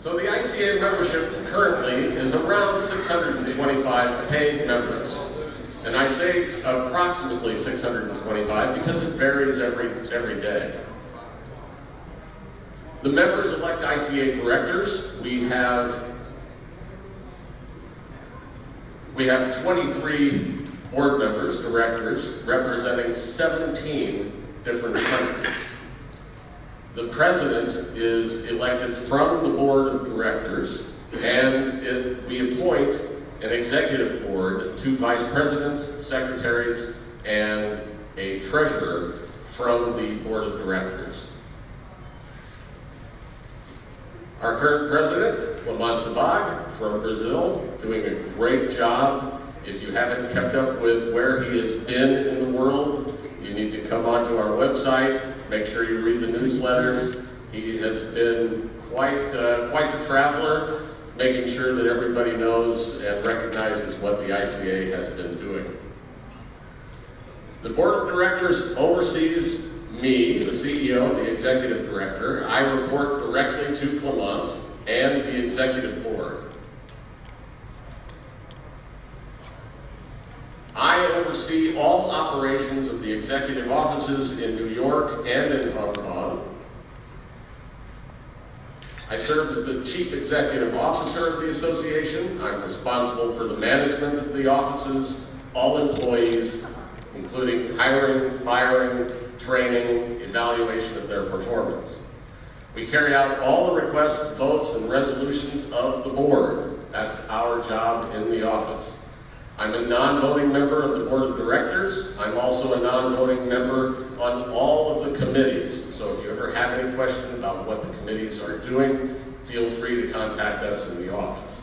So the ICA membership currently is around 625 paid members. And I say approximately 625 because it varies every day. The members elect ICA directors. We have 23 board members, directors, representing 17 different countries. The president is elected from the board of directors, and we appoint an executive board, 2 vice presidents, secretaries, and a treasurer from the board of directors. Our current president, Clement Sabag from Brazil, doing a great job. If you haven't kept up with where he has been in the world, you need to come onto our website, make sure you read the newsletters. He has been quite the traveler, making sure that everybody knows and recognizes what the ICA has been doing. The board of directors oversees me, the CEO, the executive director. I report directly to Clement and the executive board. I oversee all operations of the executive offices in New York and in Hong Kong. I serve as the chief executive officer of the association. I'm responsible for the management of the offices, all employees, including hiring, firing, training, evaluation of their performance. We carry out all the requests, votes, and resolutions of the board. That's our job in the office. I'm a non-voting member of the board of directors. I'm also a non-voting member on all of the committees. So if you ever have any question about what the committees are doing, feel free to contact us in the office.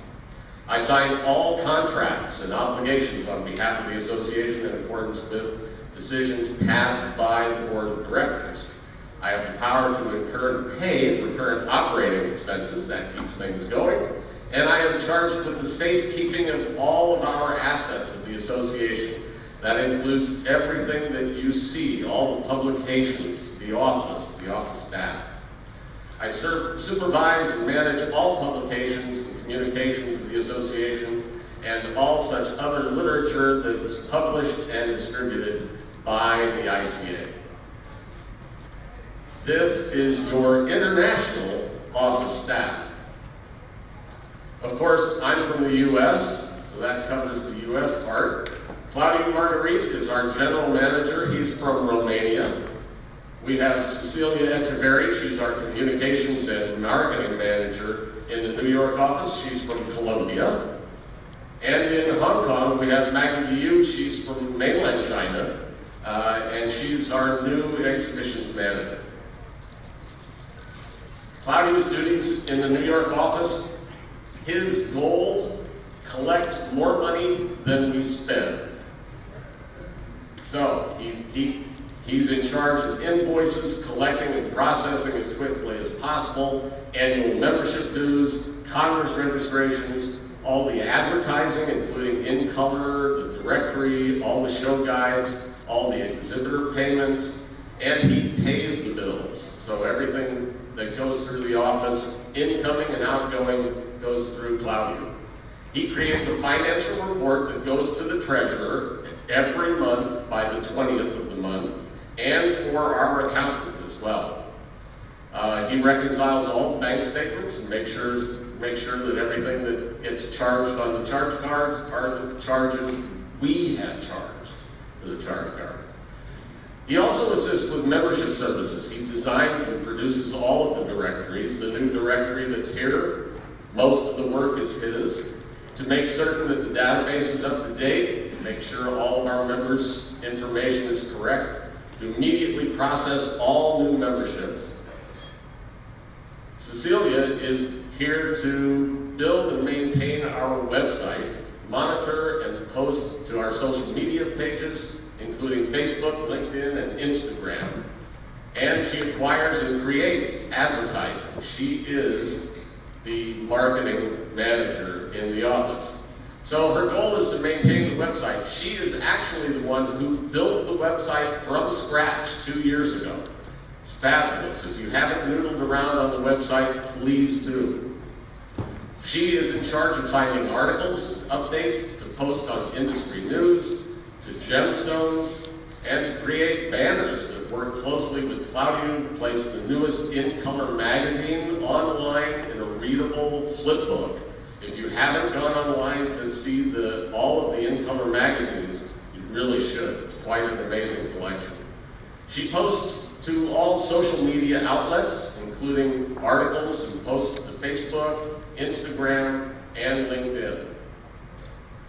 I sign all contracts and obligations on behalf of the association in accordance with decisions passed by the board of directors. I have the power to incur and pay for current operating expenses. That keeps things going. And I am charged with the safekeeping of all of our assets of the association. That includes everything that you see, all the publications, the office staff. I supervise and manage all publications and communications of the association and all such other literature that is published and distributed by the ICA. This is your international office staff. Of course, I'm from the U.S., so that covers the U.S. part. Claudiu Margarit is our general manager. He's from Romania. We have Cecilia Echeverri. She's our communications and marketing manager in the New York office. She's from Colombia. And in Hong Kong, we have Maggie Liu. She's from mainland China, and she's our new exhibitions manager. Claudiu's duties in the New York office: his goal, collect more money than we spend. So he's in charge of invoices, collecting and processing as quickly as possible, annual membership dues, Congress registrations, all the advertising, including In Color, the directory, all the show guides, all the exhibitor payments, and he pays the bills. So everything that goes through the office, incoming and outgoing, goes through Claudiu. He creates a financial report that goes to the treasurer every month by the 20th of the month, and for our accountant as well. He reconciles all the bank statements and make sure that everything that gets charged on the charge cards are the charges we had charged for the charge card. He also assists with membership services. He designs and produces all of the directories. The new directory that's here, most of the work is his, to make certain that the database is up to date, to make sure all of our members' information is correct, to immediately process all new memberships. Cecilia is here to build and maintain our website, monitor and post to our social media pages, including Facebook, LinkedIn, and Instagram. And she acquires and creates advertising. She is the marketing manager in the office. So her goal is to maintain the website. She is actually the one who built the website from scratch 2 years ago. It's fabulous. If you haven't noodled around on the website, please do. She is in charge of finding articles, updates to post on industry news, to gemstones, and to create banners that work closely with Claudio to place the newest In Color magazine online in a readable flip book. If you haven't gone online to see all of the In Color magazines, you really should. It's quite an amazing collection. She posts to all social media outlets, including articles and posts to Facebook, Instagram, and LinkedIn.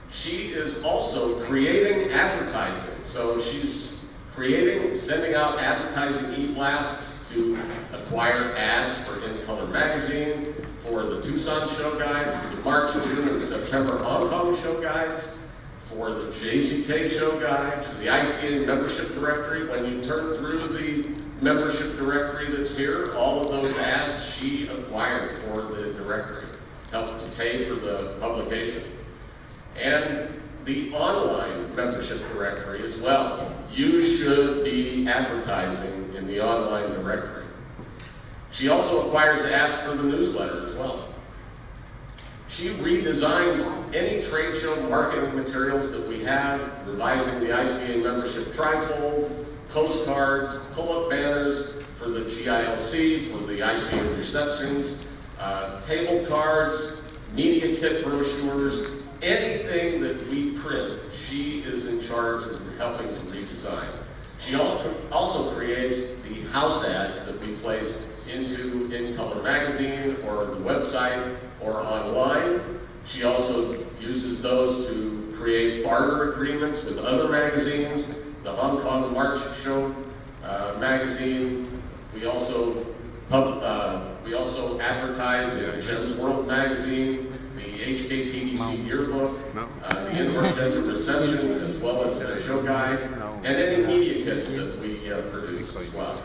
She is also creating advertising. So she's creating, sending out advertising e-blasts to acquire ads for In Color magazine, for the Tucson show guide, for the March, June, and September Hong Kong show guides, for the JCK show guide, for the ICA membership directory. When you turn through the membership directory that's here, all of those ads she acquired for the directory, helped to pay for the publication. And the online membership directory as well. You should be advertising in the online directory. She also acquires ads for the newsletter as well. She redesigns any trade show marketing materials that we have, revising the ICA membership trifold, postcards, pull-up banners for the GILC, for the ICA receptions, table cards, media kit brochures, anything that we print, she is in charge of helping to redesign. She also creates the house ads that we place into In Color magazine or the website or online. She also uses those to create barter agreements with other magazines, the Hong Kong March Show magazine. We also advertise in Gems World magazine, the HKTDC yearbook, the Indoor Center reception, as well as the show guide, and any media kits that we produce as well.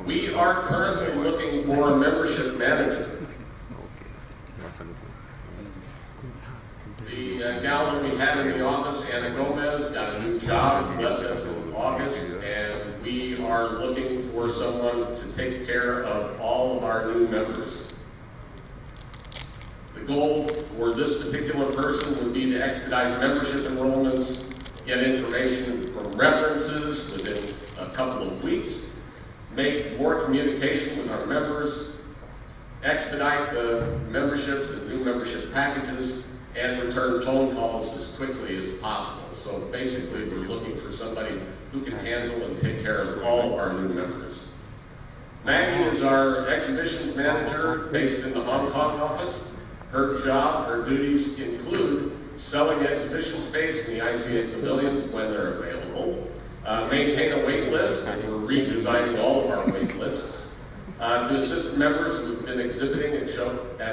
We are currently looking for a membership manager. The gal that we had in the office, Anna Gomez, got a new job and left us in August, and we are looking for someone to take care of all of our new members. The goal for this particular person would be to expedite membership enrollments, get information from references within a couple of weeks, make more communication with our members, expedite the memberships and new membership packages, and return phone calls as quickly as possible. So basically, we're looking for somebody who can handle and take care of all of our new members. Maggie is our exhibitions manager based in the Hong Kong office. Her job, her duties include selling exhibition space in the ICA pavilions when they're available, maintain a wait list, and we're redesigning all of our wait lists, to assist members who have been exhibiting at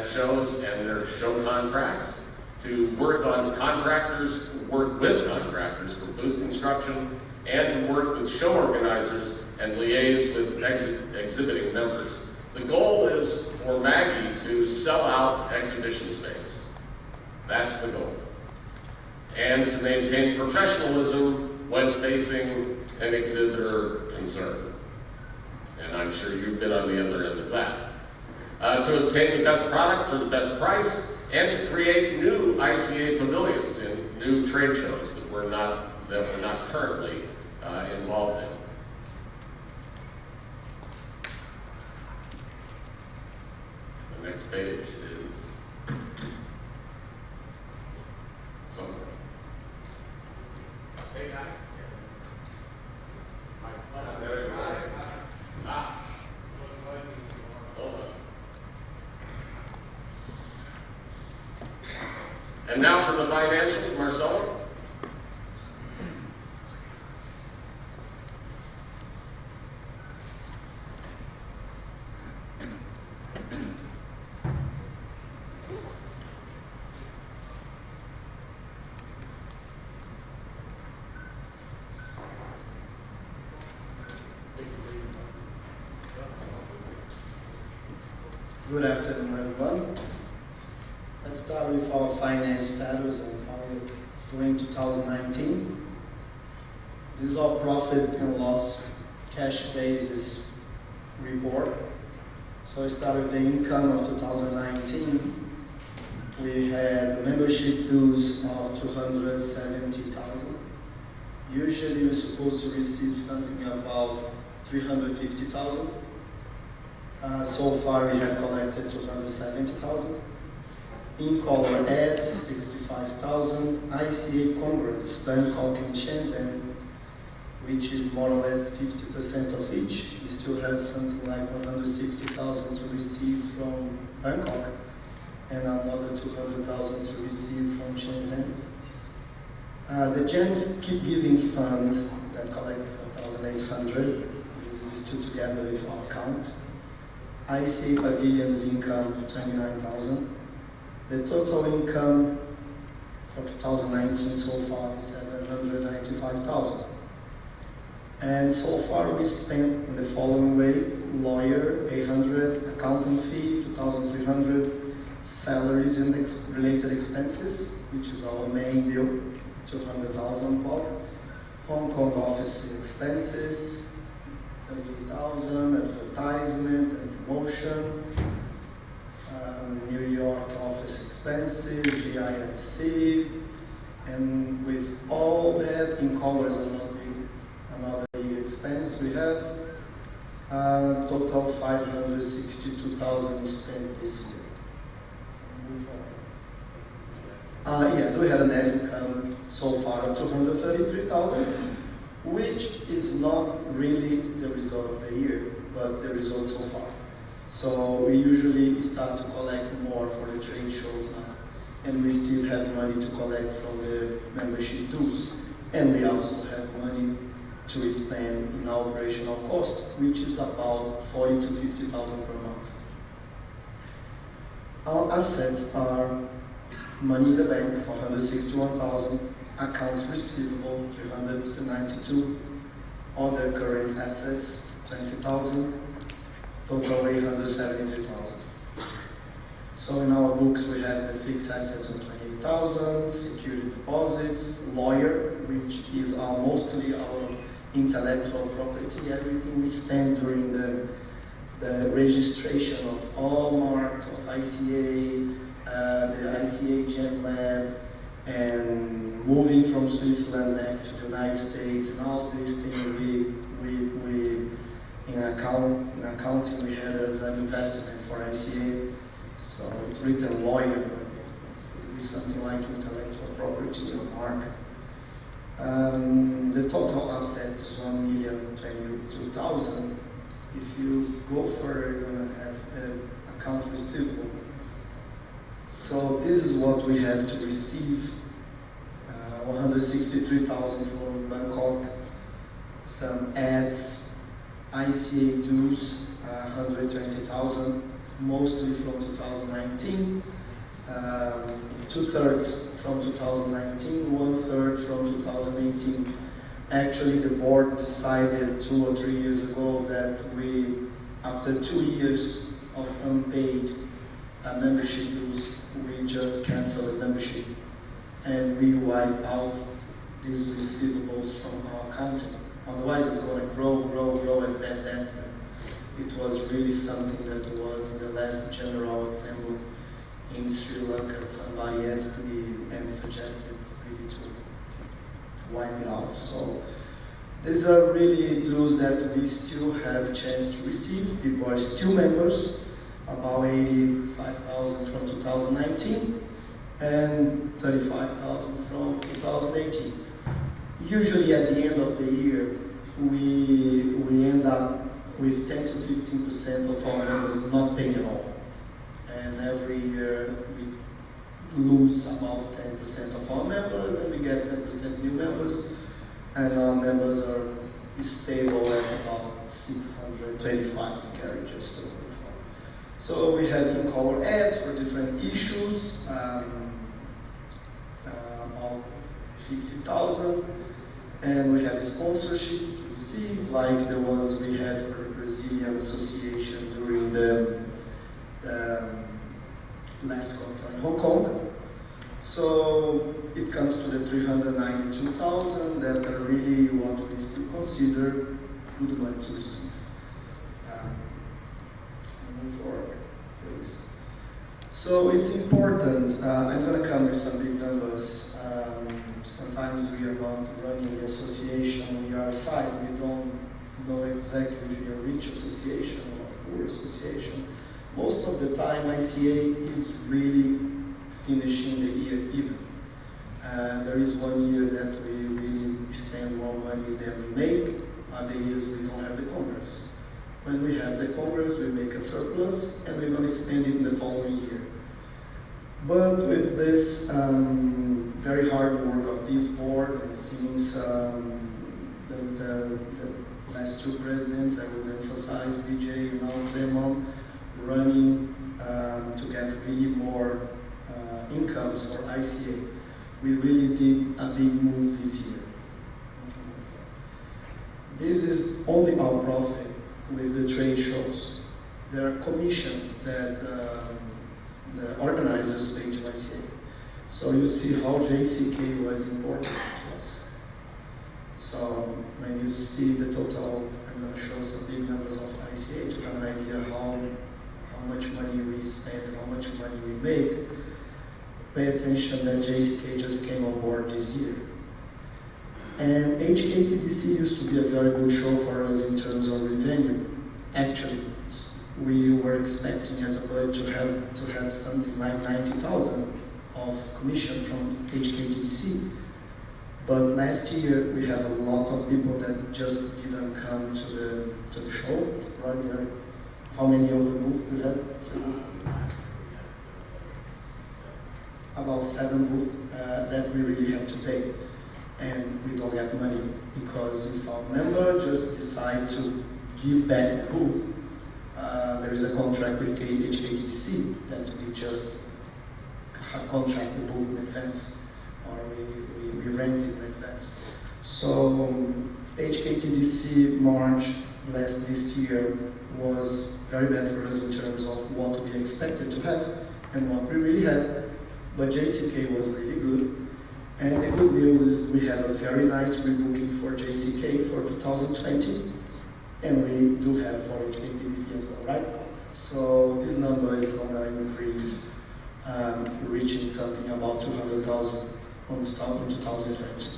shows and their show contracts, to work on contractors, work with contractors for booth construction, and to work with show organizers and liaise with exhibiting members. The goal is for Maggie to sell out exhibition space. That's the goal. And to maintain professionalism when facing an exhibitor concern. And I'm sure you've been on the other end of that. To obtain the best product for the best price, and to create new ICA pavilions in new trade shows that we're not currently involved in. The next page is something. Hey guys. And now for the financials, Marcelo. Good afternoon, everyone. Let's start with our finance status and how we're doing 2019. This is our profit and loss cash basis report. So I start with the income of 2019. we had membership dues of 270,000. Usually we're supposed to receive something about 350,000. So far we have collected 270,000. In-color ads, 65,000. ICA Congress, Bangkok and Shenzhen, which is more or less 50% of each. We still have something like 160,000 to receive from Bangkok and another 200,000 to receive from Shenzhen. The Gens Keep Giving Fund that collected 4,800. This is still together with our account. ICA Pavilions income 29,000. The total income for 2019 so far is 795,000. And so far we spent in the following way: lawyer 800, accounting fee 2,300, salaries and related expenses, which is our main bill, 200,000 Bob. Hong Kong office expenses 38,000, advertisement and promotion. New York office expenses, GIC, and with all that in colors, another big expense we have. Total 562,000 spent this year. We had a net income so far of 233,000, which is not really the result of the year, but the result so far. So we usually start to collect more for the trade shows now, and we still have money to collect from the membership dues, and we also have money to spend in our operational costs, which is about 40 to 50,000 per month. Our assets are money in the bank, 461,000, accounts receivable, 392, other current assets, 20,000, total 873,000. So in our books we have the fixed assets of 28,000, security deposits, lawyer, which is mostly our intellectual property, everything we spend during the registration of Allmart, of ICA, the ICA Gen Lab, and moving from Switzerland back to the United States, and all these things we in accounting we had as an investment for ICA. So it's written lawyer, but it is something like intellectual property or mark. The total assets is 1,022,000. If you go further, you're going to have the account receivable. So this is what we have to receive: 163,000 from Bangkok, some ads, ICA dues, 120,000, mostly from 2019, 2/3 from 2019, 1/3 from 2018. Actually, the board decided 2 or 3 years ago that after 2 years of unpaid membership dues, we just cancel the membership and we wipe out these receivables from our accounting. Otherwise, it's going to grow as bad debt. It was really something that was in the last General Assembly in Sri Lanka. Somebody asked me and suggested really to wipe it out. So these are really dues that we still have chance to receive. People are still members, about 85,000 from 2019 and 35,000 from 2018. Usually at the end of the year, we end up with 10 to 15% of our members not paying at all. And every year we lose about 10% of our members and we get 10% new members. And our members are stable at about 625 carriages to move on. So we have in-color ads for different issues, about 50,000. And we have sponsorships to receive, like the ones we had for the Brazilian Association during the last quarter in Hong Kong. So it comes to the 392,000 that are really what we still consider good money to receive. Move forward, please. So it's important. I'm going to come with some big numbers. Sometimes we are not running the association, we are aside. We don't know exactly if we are a rich association or a poor association. Most of the time, ICA is really finishing the year even. There is one year that we really spend more money than we make. Other years we don't have the Congress. When we have the Congress, we make a surplus and we're going to spend it in the following year. But with this very hard work of this board, and since the last two presidents, I would emphasize BJ and all of them on running to get really more incomes for ICA. We really did a big move this year. This is only our profit with the trade shows. There are commissions that the organizers pay to ICA. So you see how JCK was important to us. So when you see the total, I'm going to show some big numbers of ICA to have an idea how much money we spend and how much money we make. Pay attention that JCK just came on board this year. And HKTDC used to be a very good show for us in terms of revenue. Actually, we were expecting as a budget to have something like 90,000 of commission from HKTDC. But last year we have a lot of people that just didn't come to the show. Right there. How many of the booths we had? About 7 booths that we really have to pay, and we don't get money because if our member just decide to give back the booth, there is a contract with HKTDC that we just contract the booth in advance, or we rent it in advance. So HKTDC March this year was very bad for us in terms of what we expected to have and what we really had. But JCK was really good. And the good news is we have a very nice rebooking for JCK for 2020. And we do have for HKTDC as well, right? So this number is going to increase, reaching something about 200,000 in 2020,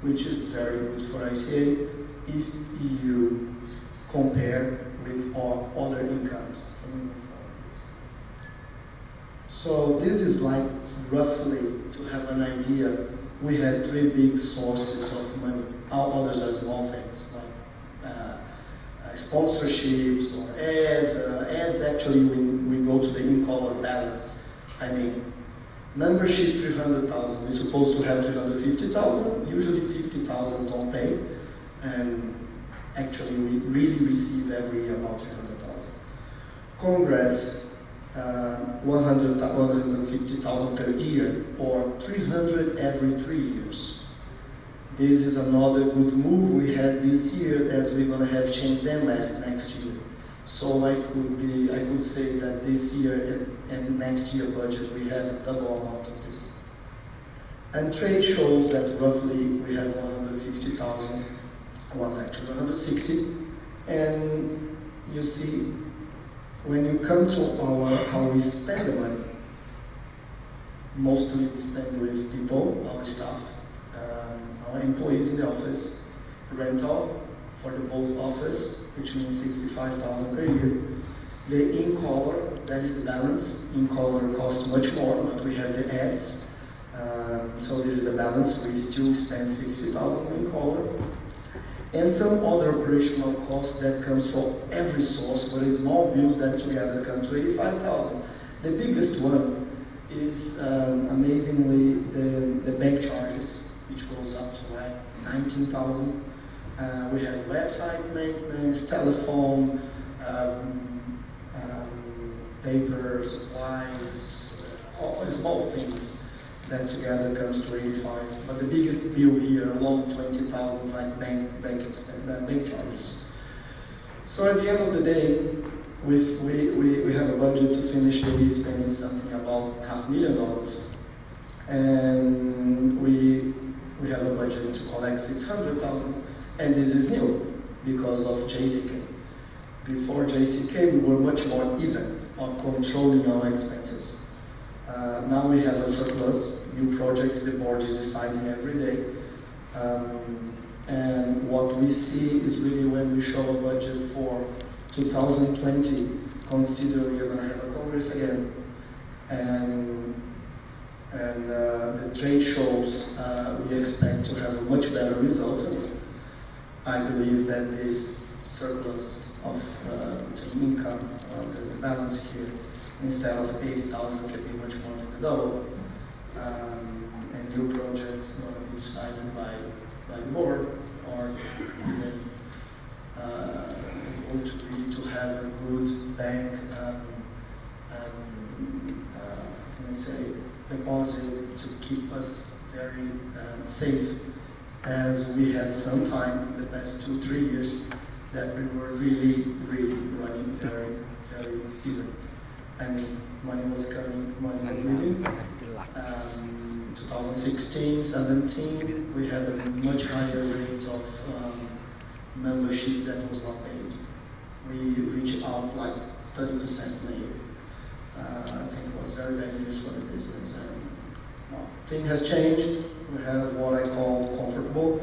which is very good for ICA if you compare with all other incomes. So this is like roughly to have an idea. We have 3 big sources of money. All others are small things like sponsorships or ads. Ads actually we go to the in-color balance. I mean, membership 300,000. We're supposed to have 350,000. Usually 50,000 don't pay, and actually we really receive every about 300,000. Congress. 150,000 per year, or 300 every 3 years. This is another good move we had this year, as we're going to have Shenzhen next year. So I could say that this year and next year budget we have a double amount of this. And trade shows that roughly we have 150,000, was actually 160, and you see. When you come to how we spend the money, mostly we spend with people, our staff, our employees in the office, rental for the both office, which means 65,000 per year. The in-color, that is the balance. In-color costs much more, but we have the ads. So this is the balance. We still spend 60,000 in-color. And some other operational costs that comes for every source, but small bills that together come to 85,000. The biggest one is amazingly the bank charges, which goes up to like 19,000. We have website maintenance, telephone, paper, supplies, all small things. That together comes to 85. But the biggest bill here, along 20,000, is like bank charges. So at the end of the day, we have a budget to finish the year spending something about $500,000, and we have a budget to collect 600,000, and this is new because of JCK. Before JCK, we were much more even on controlling our expenses. Now we have a surplus, new projects the board is deciding every day. And what we see is really when we show a budget for 2020, consider we are going to have a Congress again, and the trade shows, we expect to have a much better result. I believe that this surplus of the income, the balance here, instead of 80,000 can be much more than the double. And new projects going to be decided by the board, or even the goal to be to have a good bank, can I say, deposit to keep us very safe, as we had some time in the past 2-3 years that we were really running very even. I mean, money was coming, money was leaving. 2016, 17, we had a much higher rate of membership that was not paid. We reached out like 30% in a year. I think it was very bad news for the business. And things has changed. We have what I call comfortable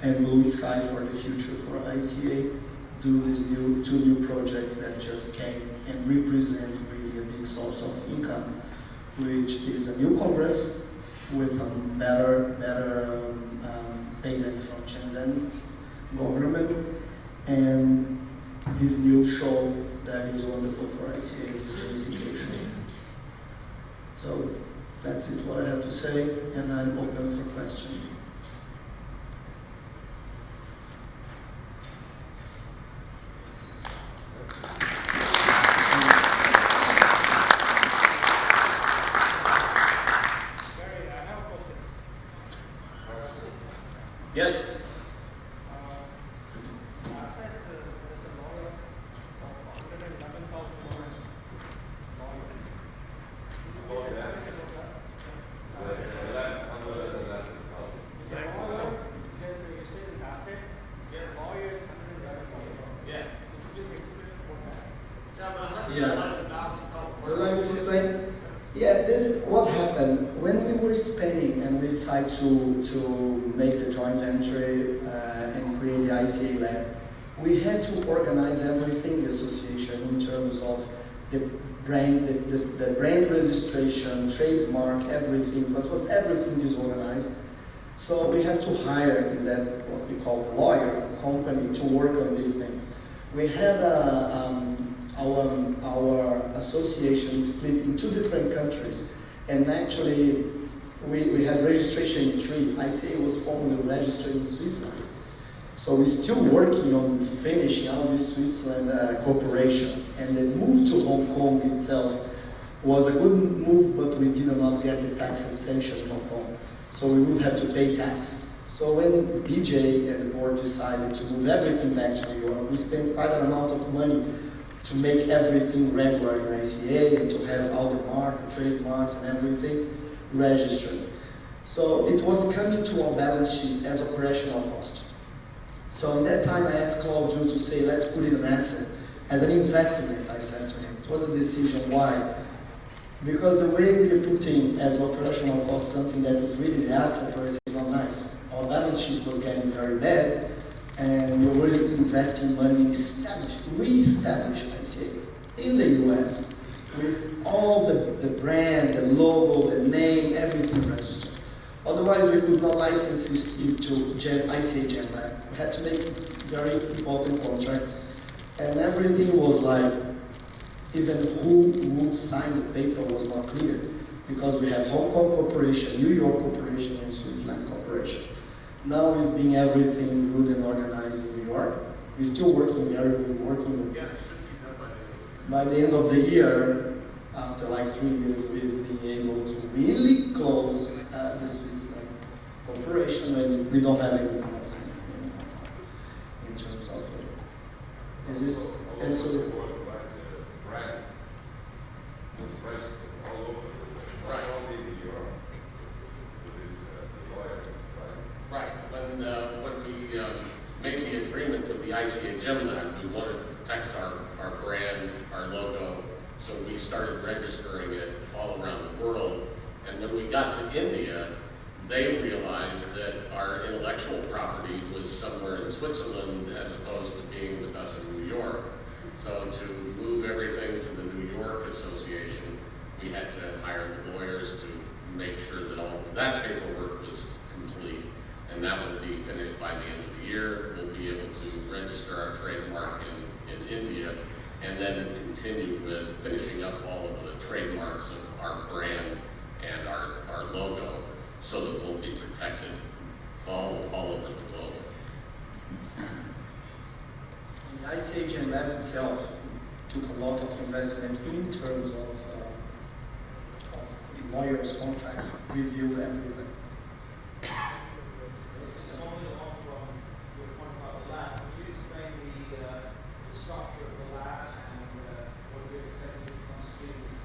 and blue sky for the future for ICA. Do these two new projects that just came and represent really a big source of income, which is a new Congress with a better payment from Shenzhen government, and this new show that is wonderful for ICA, this JCK show. So that's it, what I have to say, and I'm open for questions. Yes? Yes. Would you like me to explain? Yeah, this what happened when we were spending and we decided to make the joint venture and create the ICA lab. We had to organize everything, the association, in terms of the brand, the brand registration, trademark, everything, because everything disorganized. So we had to hire in that what we call the lawyer company to work on these things. We had our association split in 2 different countries, and actually we had registration in 3. ICA was formally registered in Switzerland. So we're still working on finishing out this Switzerland corporation, and the move to Hong Kong itself was a good move, but we did not get the tax exemption in Hong Kong, so we would have to pay tax. So when BJ and the board decided to move everything back to New York, we spent quite an amount of money to make everything regular in ICA and to have all the trademarks and everything registered. So it was coming to our balance sheet as operational cost. So in that time I asked Claude Drew to say, let's put it in an asset. As an investment, I said to him. It was a decision. Why? Because the way we are putting as operational cost something that is really the asset first is not nice. Our balance sheet was getting very bad, and we were really investing money in re-establish ICA in the US with all the brand, the logo, the name, everything registered. Otherwise, we could not license it to ICA GenLab. We had to make a very important contract, and everything was like, even who would sign the paper was not clear, because we had Hong Kong Corporation, New York Corporation, and Switzerland Corporation. Now it's being everything good and organized in New York. We're still working there, we're working by the end of the year, after like 3 years, we've been able to really close the Switzerland Corporation, and we don't have anything else in terms of it. Is this answer? Right. When we made the agreement with the ICA GenLab, we wanted to protect our brand, our logo. So we started registering it all around the world. And when we got to India, they realized that our intellectual property was somewhere in Switzerland as opposed to being with us in New York. So to move everything to the New York Association, we had to hire the lawyers to make sure that all of that paperwork was complete. And that will be finished by the end of the year. We'll be able to register our trademark in India and then continue with finishing up all of the trademarks of our brand and our logo so that we'll be protected all over the globe. The ICH lab itself took a lot of investment in terms of lawyers' contract, review, everything. Following on from your point about the lab, can you explain the structure of the lab and what you expect it to constitute as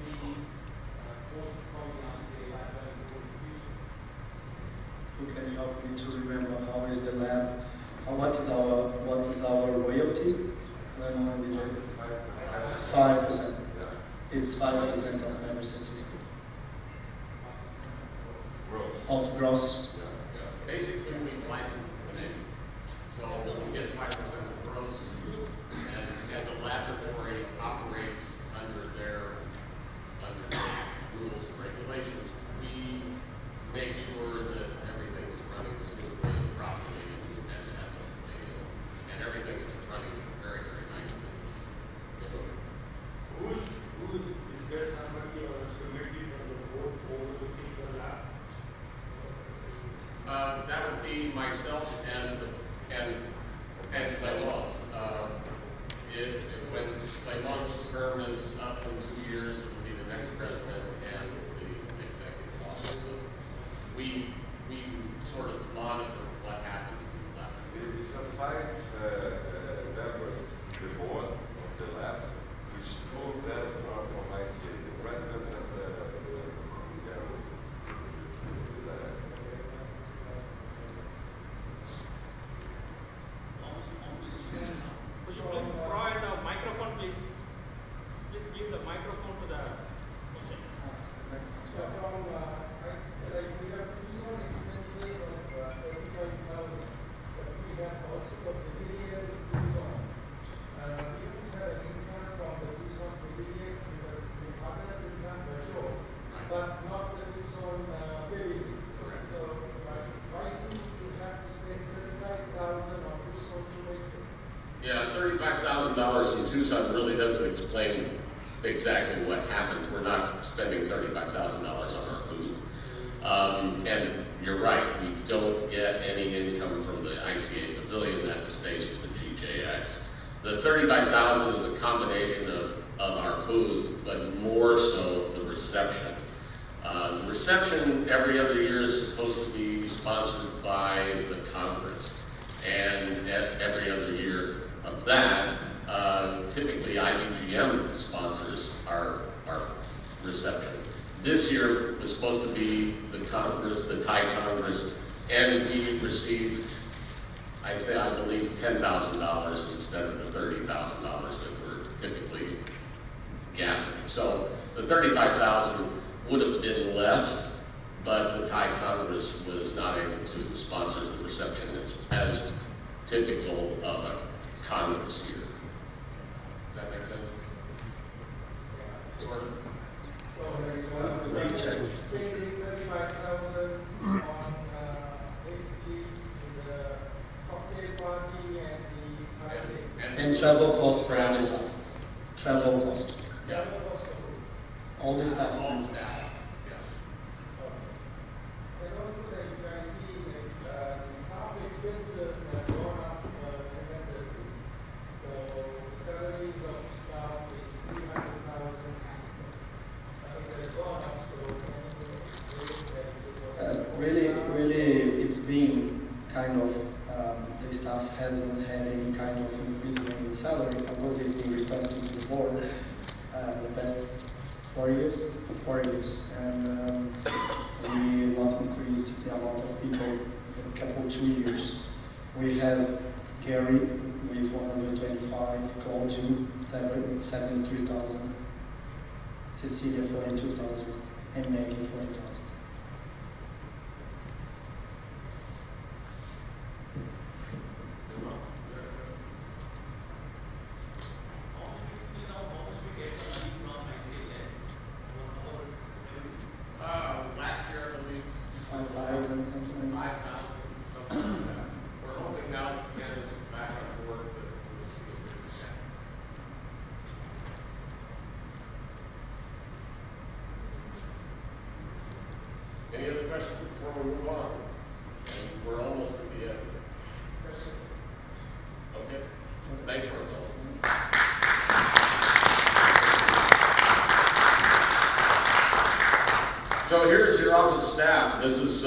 being from the ICA lab going forward in the future? Who can help me to remember how is the lab? What is our royalty? 5%. It's 5% of everything. Of gross. Basically, we license the name. So we get 5% of gross, and the laboratory operates under their rules and regulations. We make sure that everything is running smoothly and properly and ethically, and everything is running very, very nicely. Is there somebody on this committee from the board overlooking the lab? That would be myself and Claymont's. When Claymont's term is up in 2 years, it will be the next president and the executive officer. We sort of monitor what happens in the lab. It's a 5 members, the board of the lab, which 2 of them are from ICA, the president and the Could you please provide the microphone, please? Please give the microphone to the patient. We have Tucson expenses of 35,000, but we have also the pavilion in Tucson. We don't have an income from the Tucson pavilion because the other income for sure, but not the Tucson pavilion. So why do you have to spend 35,000 on Tucson show expenses? Yeah, $35,000 in Tucson really doesn't explain exactly what happened. We're not spending $35,000 on our booth. And you're right, we don't get any income from the ICA Pavilion. That stays with the GJX. The $35,000 is a combination of our booth, but more so the reception. The reception every other year is supposed to be sponsored by the Congress. And every other year of that, typically IBGM sponsors our reception. This year was supposed to be the Congress, the Thai Congress, and we received, I believe, $10,000 instead of the $30,000 that we're typically gathering. So the $35,000 would have been less, but the Thai Congress was not able to sponsor the reception as typical of a Congress year. Does that make sense? Sort of. So Let me check. spending 35,000 on basically the cocktail party and the party. And travel costs for all this stuff. Travel costs. Yeah. All this stuff. All staff. Yeah. And also that you guys see that the staff expenses have gone up tremendously. So the salaries of staff is 300,000. I think they've gone up, so Really, it's been kind of, the staff hasn't had any kind of increase in salary, although they've been requesting to the board the past 4 years. And we not increase the amount of people in a couple 2 years. We have Gary with 125, Claudio Frederick with 73,000, Cecilia 42,000, and Maggie 40,000. Last year, I believe, 5,000, something like 5,000, that. something like that. We're hoping now that candidates are back on board that we'll see a bigger percent. Any other questions before we move on? And we're almost at the end. Okay, thanks, Marcel. So here's your office staff. This is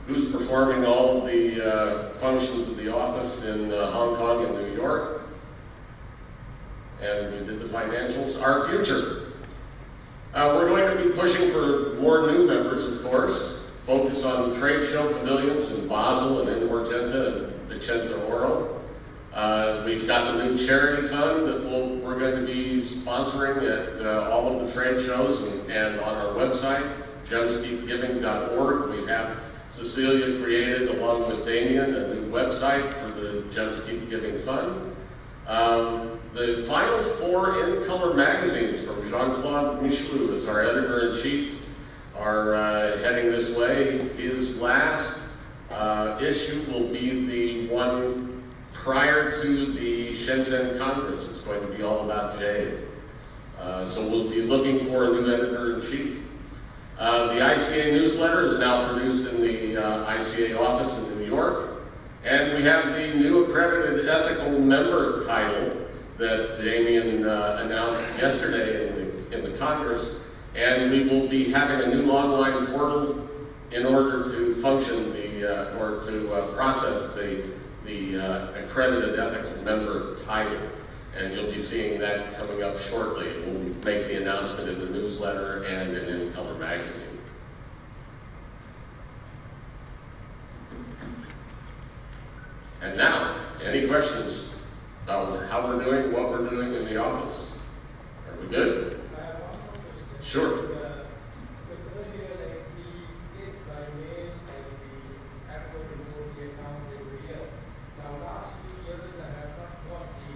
who's performing all of the functions of the office in Hong Kong and New York. And we did the financials. Our future. We're going to be pushing for more new members, of course. Focus on trade show pavilions in Basel and in Orgenta and Vicente Oro. We've got the new charity fund that we're going to be sponsoring at all of the trade shows and on our website, gemskeepgiving.org. We have Cecilia created, along with Damien, a new website for the Gems Keep Giving Fund. The final 4 in-color magazines from Jean-Claude Michelou as our editor-in-chief are heading this way. His last issue will be the one prior to the Shenzhen Congress. It's going to be all about jade. So we'll be looking for a new editor-in-chief. The ICA newsletter is now produced in the ICA office in New York. And we have the new accredited ethical member title that Damien announced yesterday in the Congress. And we will be having a new online portal in order to function or to process the accredited ethical member title. And you'll be seeing that coming up shortly. We'll make the announcement in the newsletter and in In Color magazine. And now, any questions about how we're doing, what we're doing in the office? Are we good? I have one more question. Sure. Earlier, like, we did by mail and we have to report the accounts every year. Now, last few years, I have not got the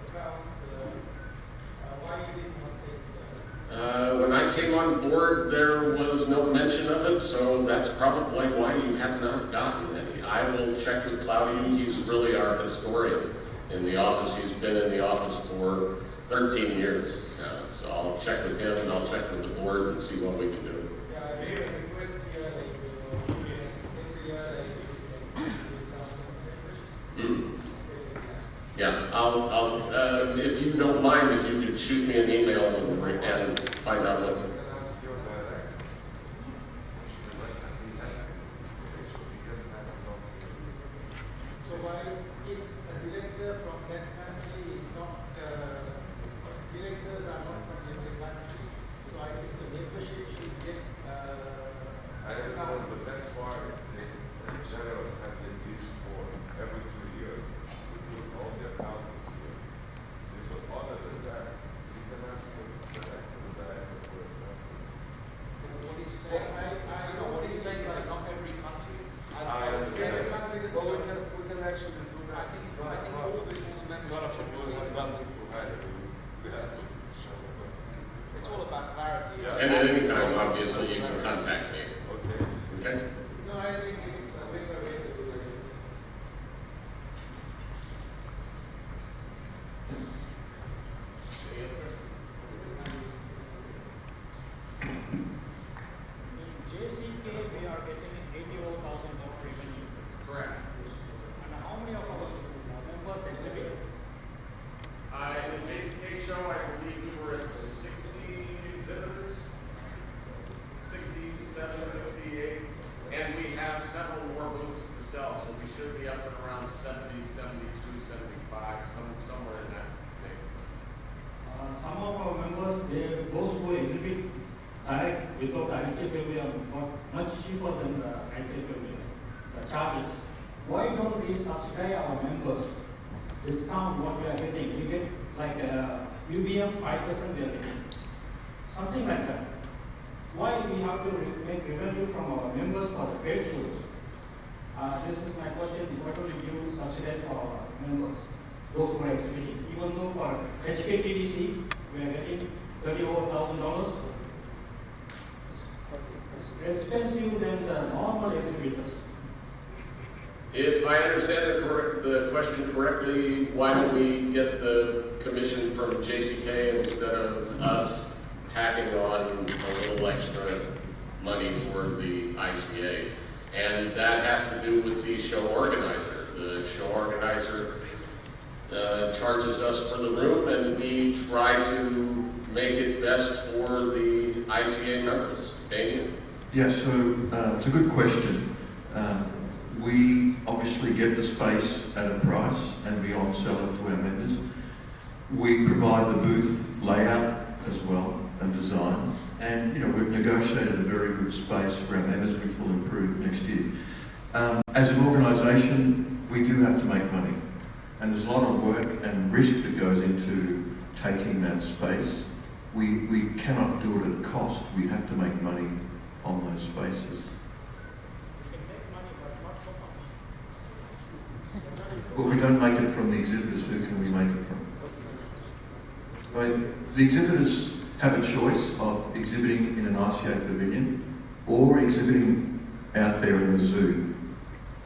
accounts. Why is it not sent? When I came on board, there was no mention of it, so that's probably why you have not gotten any. I will check with Claudio. He's really our historian in the office. He's been in the office for 13 years. So I'll check with him and I'll check with the board and see what we can do. Yeah, I made a request here, like, next year, like, Yeah, I'll if you don't mind, if you could shoot me an email and find out what. You can ask your director. Should let them be ethics. They should be getting asked not to. so why, if a director from that country is not, directors are not from every country, so I think the membership should get, I understand, but that's why the General Assembly is for every 2 years. We do all the accountants here. Since but other than that, you can ask the director for a conference. What he's saying, I know what he's saying, like not every country has. I understand. Every country that- But we can actually do that. I think all the It's members not a should problem, receive that. nothing to hide. We have to show them. It's all about clarity. Yeah. And at any time, obviously, you can contact me. Okay. Okay? no, I think it's a better way to do it. Any other questions? In JCK, we are getting $81,000 revenue. Correct. And how many of our members exhibit? In the JCK show, I believe we were at 60 exhibitors, 67, 68, and we have several more booths to sell, so we should be up at around 70, 72, 75, somewhere in that neighborhood. Some of our members, those who exhibit direct without ICFLB are much cheaper than the ICFLB, the charges. Why don't we subsidize our members discount what we are getting. We get like UBM 5% we are getting. Something like that. Why we have to make revenue from our members for the trade shows? This is my question. What will we give subsidy for our members, those who are exhibiting? Even though for HKTDC we are getting $30,000, it's expensive than the normal exhibitors. If I understand the question correctly, why don't we get the commission from JCK instead of us tacking on a little extra money for the ICA? And that has to do with the show organizer. The show organizer charges us for the room, and we try to make it best for the ICA members. Damien? Yeah, so it's a good question. We obviously get the space at a price and we on-sell it to our members. We provide the booth layout as well and design. And, we've negotiated a very good space for our members, which will improve next year. As an organisation, we do have to make money. And there's a lot of work and risk that goes into taking that space. We cannot do it at cost. We have to make money on those spaces. Well, if we don't make it from the exhibitors, who can we make it from? I mean, the exhibitors have a choice of exhibiting in an ICA pavilion or exhibiting out there in the zoo.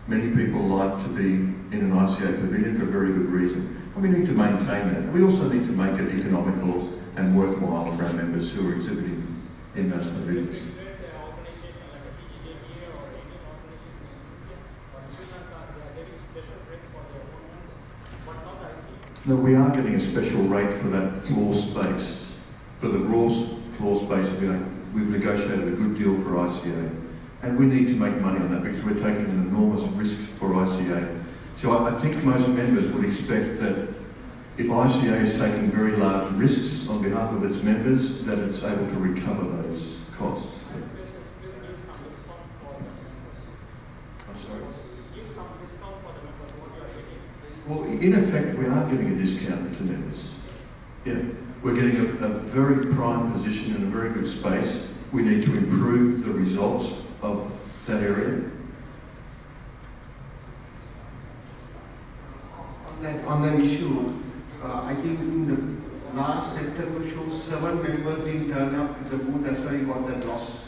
Many people like to be in an ICA pavilion for a very good reason. And we need to maintain that. We also need to make it economical and worthwhile for our members who are exhibiting in those pavilions. No, we are getting a special rate for that floor space. For the raw floor space, we've negotiated a good deal for ICA. And we need to make money on that because we're taking an enormous risk for ICA. So I think most members would expect that if ICA is taking very large risks on behalf of its members, that it's able to recover those costs. I'm sorry? Well, in effect, we are giving a discount to members. Yeah, we're getting a very prime position in a very good space. We need to improve the results of that area. On that issue, I think in the last September show, 7 members didn't turn up to the booth. That's why you got that loss.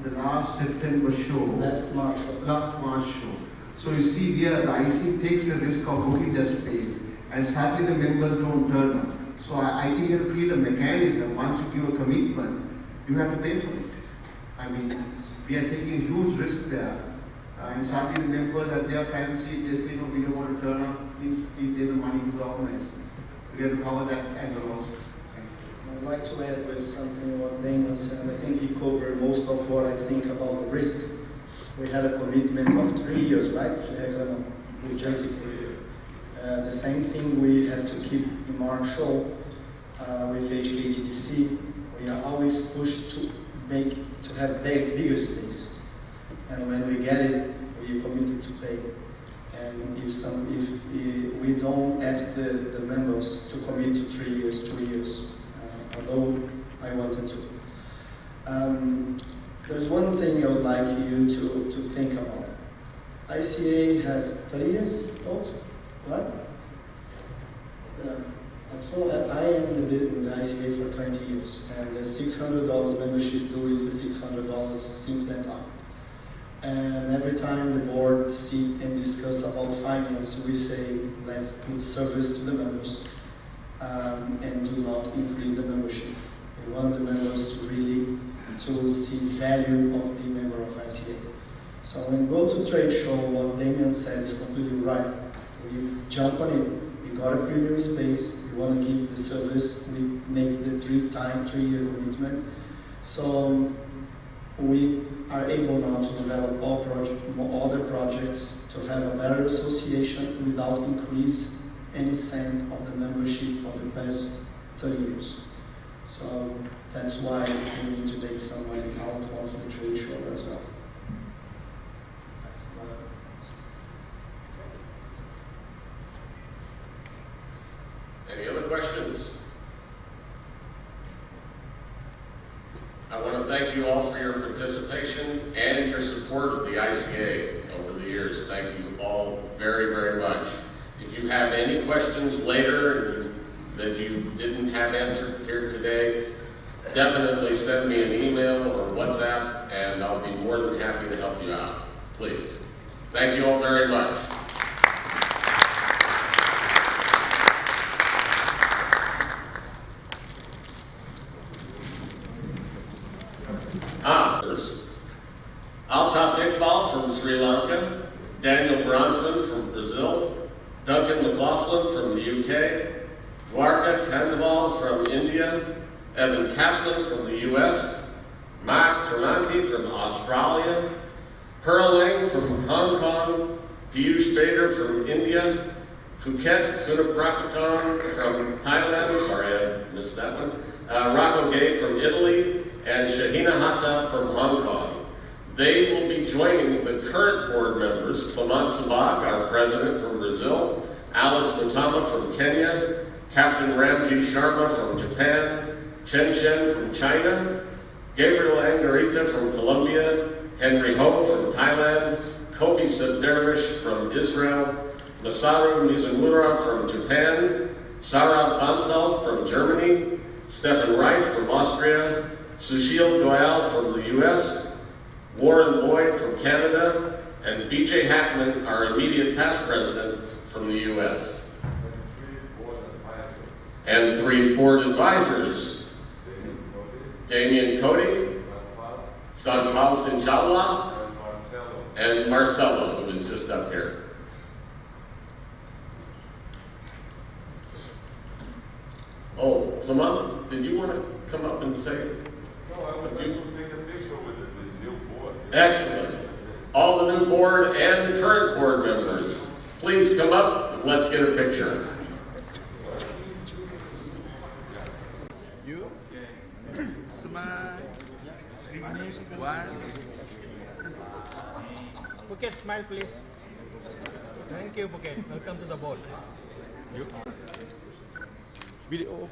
The last September show. Last March show. So you see here, the IC takes a risk of booking the space, and sadly the members don't turn up. So I think you have to create a mechanism. Once you give a commitment, you have to pay for it. I mean, we are taking a huge risk there. And sadly the members that they are fancy, they say, no, we don't want to turn up, please pay the money to the organizers. So we have to cover that angle also. I'd like to add with something what Damon said. I think he covered most of what I think about the risk. We had a commitment of 3 years, right? With Jessica. The same thing we have to keep in March show with HKTDC. We are always pushed to have bigger space, and when we get it, we are committed to pay. And if we don't ask the members to commit to 3 years, 2 years, although I wanted to. There's one thing I would like you to think about. ICA has 30 years old, right? I am in the ICA for 20 years, and the $600 membership due is the $600 since that time. And every time the board sit and discuss about finance, we say, let's put service to the members and do not increase the membership. We want the members to really see value of the member of ICA. So when we go to trade show, what Damien said is completely right. We jump on it. We got a premium space. We want to give the service. We make the 3-year commitment. So we are able now to develop other projects to have a better association without increase any cent of the membership for the past 30 years. So that's why we need to make some money out of the trade show as well. Any other questions? I want to thank you all for your participation and your support of the ICA over the years. Thank you all very, very much. If you have any questions later that you didn't have answered here today, definitely send me an email or WhatsApp, and I'll be more than happy to help you out. Please. Thank you all very much. Altaf Iqbal from Sri Lanka, Daniel Bronfman from Brazil, Duncan McLaughlin from the UK, Dwarka Khandeval from India, Evan Kaplan from the US, Mark Tremonti from Australia, Pearl Lang from Hong Kong, Piyush Bader from India, Phuket Kunaprakaton from Thailand, sorry I missed that one, Rocco Gay from Italy, and Shahina Hatta from Hong Kong. They will be joining the current board members, Clement Sabag, our president from Brazil, Alice Mutama from Kenya, Captain Ramji Sharma from Japan, Chen Shen from China, Gabriel Angarita from Colombia, Henry Ho from Thailand, Kobe Dervish from Israel, Masaru Mizumura from Japan, Sarah Bansal from Germany, Stefan Reif from Austria, Sushil Goyal from the US, Warren Boyd from Canada, and BJ Hackman, our immediate past president from the US. And 3 board advisors, Damian Cody, Sanpal Sinchawla, and Marcelo, who is just up here. Oh, Clement, did you want to come up and say? No, I would like to take a picture with the new board. Excellent. All the new board and current board members, please come up and let's get a picture. You? Smile. One. Phuket, smile please. Thank you, Phuket. Welcome to the board. You. Video.